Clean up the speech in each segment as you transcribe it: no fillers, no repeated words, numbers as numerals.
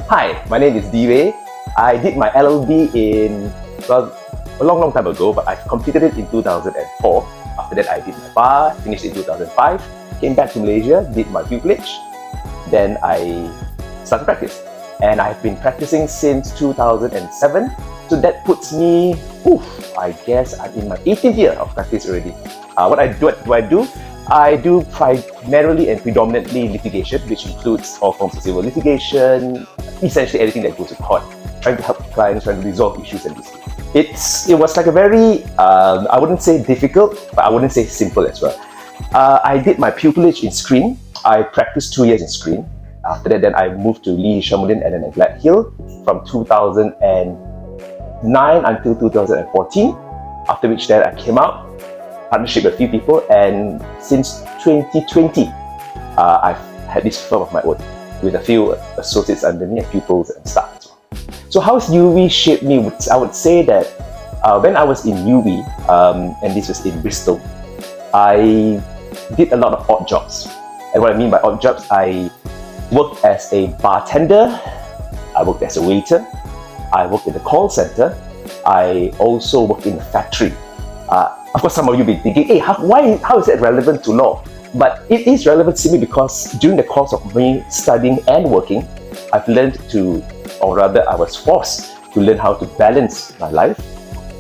Hi, my name is Dee Wei. I did my LLB a long time ago, but I completed it in 2004. After that, I did my bar, finished in 2005, came back to Malaysia, did my pupillage, then I started practice. And I've been practicing since 2007. So that puts me, I guess I'm in my 18th year of practice already. What do? I do primarily and predominantly litigation, which includes all forms of civil litigation, essentially anything that goes to court, trying to help clients, trying to resolve issues and disputes. It was like a very, I wouldn't say difficult, but I wouldn't say simple as well. I did my pupillage in screen. I practiced 2 years in screen. After that, then I moved to Lee Shamulin and then at Glad Hill from 2009 until 2014. After which then I came out, partnership with a few people, and since 2020, I've had this firm of my own with a few associates under me and pupils and staff as well. So how has UWE shaped me? I would say that when I was in UWE, and this was in Bristol, I did a lot of odd jobs. And what I mean by odd jobs, I worked as a bartender, I worked as a waiter, I worked in the call center, I also worked in the factory. Of course, some of you will be thinking, hey, how is that relevant to law? But it is relevant simply because during the course of me studying and working, I've learned to, or rather I was forced to learn how to balance my life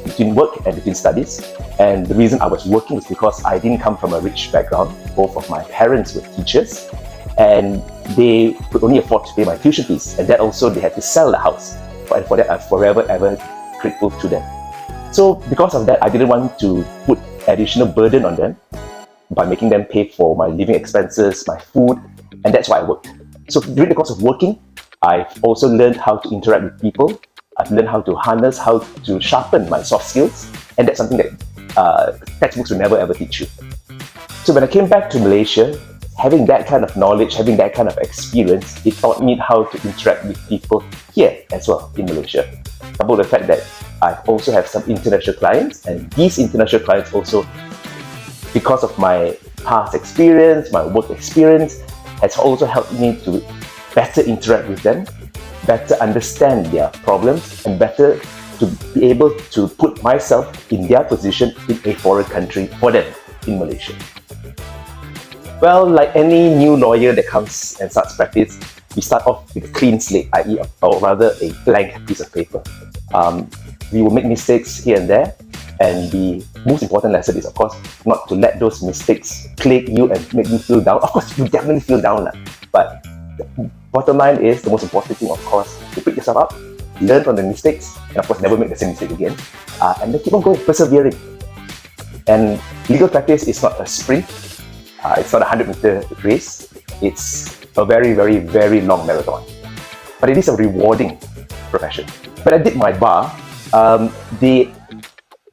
between work and between studies. And the reason I was working was because I didn't come from a rich background. Both of my parents were teachers and they could only afford to pay my tuition fees. And that also, they had to sell the house. And for that, I'm forever ever grateful to them. So because of that, I didn't want to put additional burden on them by making them pay for my living expenses, my food, and that's why I worked. So during the course of working, I've also learned how to interact with people. I've learned how to harness, how to sharpen my soft skills, and that's something that textbooks will never ever teach you. So when I came back to Malaysia, having that kind of knowledge, having that kind of experience, it taught me how to interact with people here as well in Malaysia. Coupled with the fact that I also have some international clients, and these international clients also, because of my past experience, my work experience, has also helped me to better interact with them, better understand their problems, and better to be able to put myself in their position in a foreign country for them in Malaysia. Well, like any new lawyer that comes and starts practice, we start off with a clean slate, i.e., or rather a blank piece of paper. We will make mistakes here and there, and the most important lesson is, of course, not to let those mistakes plague you and make you feel down. Of course, you definitely feel down, but the bottom line is, the most important thing, of course, to pick yourself up, learn from the mistakes, and of course, never make the same mistake again, and then keep on going, persevering. And legal practice is not a sprint. It's not a 100-meter race. It's a very, very, very long marathon. But it is a rewarding profession. When I did my bar, the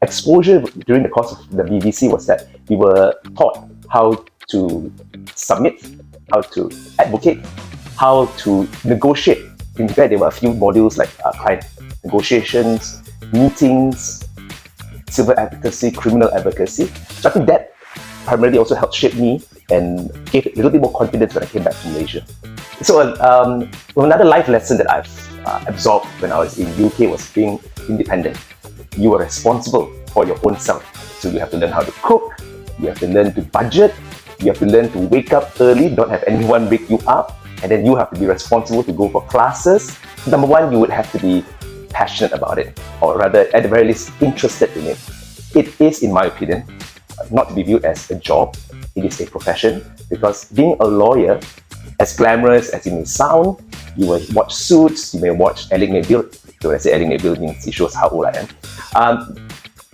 exposure during the course of the BBC was that we were taught how to submit, how to advocate, how to negotiate. In fact, there were a few modules like client negotiations, meetings, civil advocacy, criminal advocacy. So I think that primarily also helped shape me and gave a little bit more confidence when I came back to Malaysia. So another life lesson that I've absorbed when I was in UK was being independent. You are responsible for your own self. So you have to learn how to cook, you have to learn to budget, you have to learn to wake up early, don't have anyone wake you up, and then you have to be responsible to go for classes. Number one, you would have to be passionate about it, or rather, at the very least, interested in it. It is, in my opinion, not to be viewed as a job, it is a profession, because being a lawyer, as glamorous as it may sound, you will watch Suits, you may watch Ally McBeal. So when I say Ally McBeal, means it shows how old I am.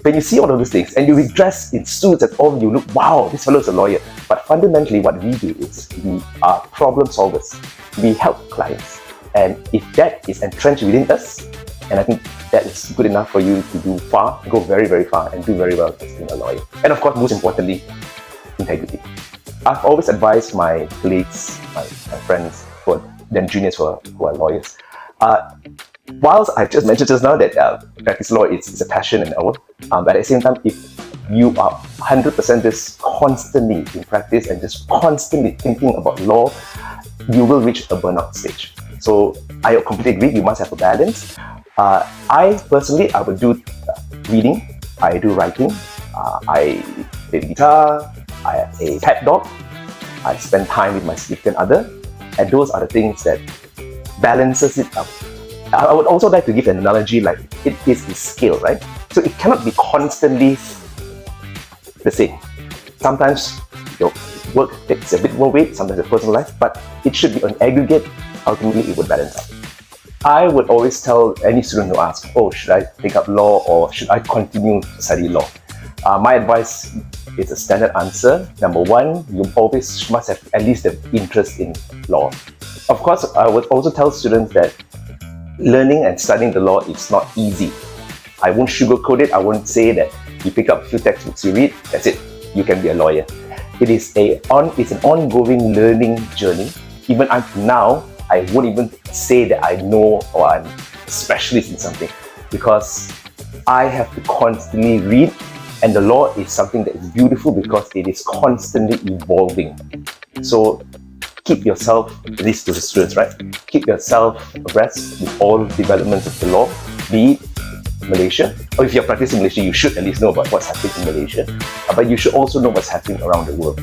When you see all of those things and you be dressed in suits and all, you look, wow, this fellow is a lawyer. But fundamentally, what we do is we are problem solvers. We help clients. And if that is entrenched within us, and I think that is good enough for you to go very, very far and do very well as being a lawyer. And of course, most importantly, integrity. I've always advised my colleagues, my friends, then juniors who are lawyers. Whilst I just mentioned just now that practice law is a passion and all, but at the same time, if you are 100% just constantly in practice and just constantly thinking about law, you will reach a burnout stage. So I completely agree, you must have a balance. I personally, I would do reading, I do writing, I play the guitar, I have a pet dog, I spend time with my significant other, and those are the things that balances it up. I would also like to give an analogy like it is a scale, right? So it cannot be constantly the same. Sometimes your work takes a bit more weight, sometimes your personal life, but it should be on aggregate. Ultimately, it would balance out. I would always tell any student who asks, oh, should I take up law or should I continue to study law? My advice is a standard answer. Number one, you always must have at least the interest in law. Of course, I would also tell students that learning and studying the law is not easy. I won't sugarcoat it. I won't say that you pick up a few textbooks, you read, that's it, you can be a lawyer. It's an ongoing learning journey. Even until now, I won't even say that I know or I'm a specialist in something, because I have to constantly read, and the law is something that is beautiful because it is constantly evolving. So keep yourself, at least to the students, right? Keep yourself abreast with all developments of the law, be it Malaysia, or if you're practicing Malaysia, you should at least know about what's happening in Malaysia, but you should also know what's happening around the world.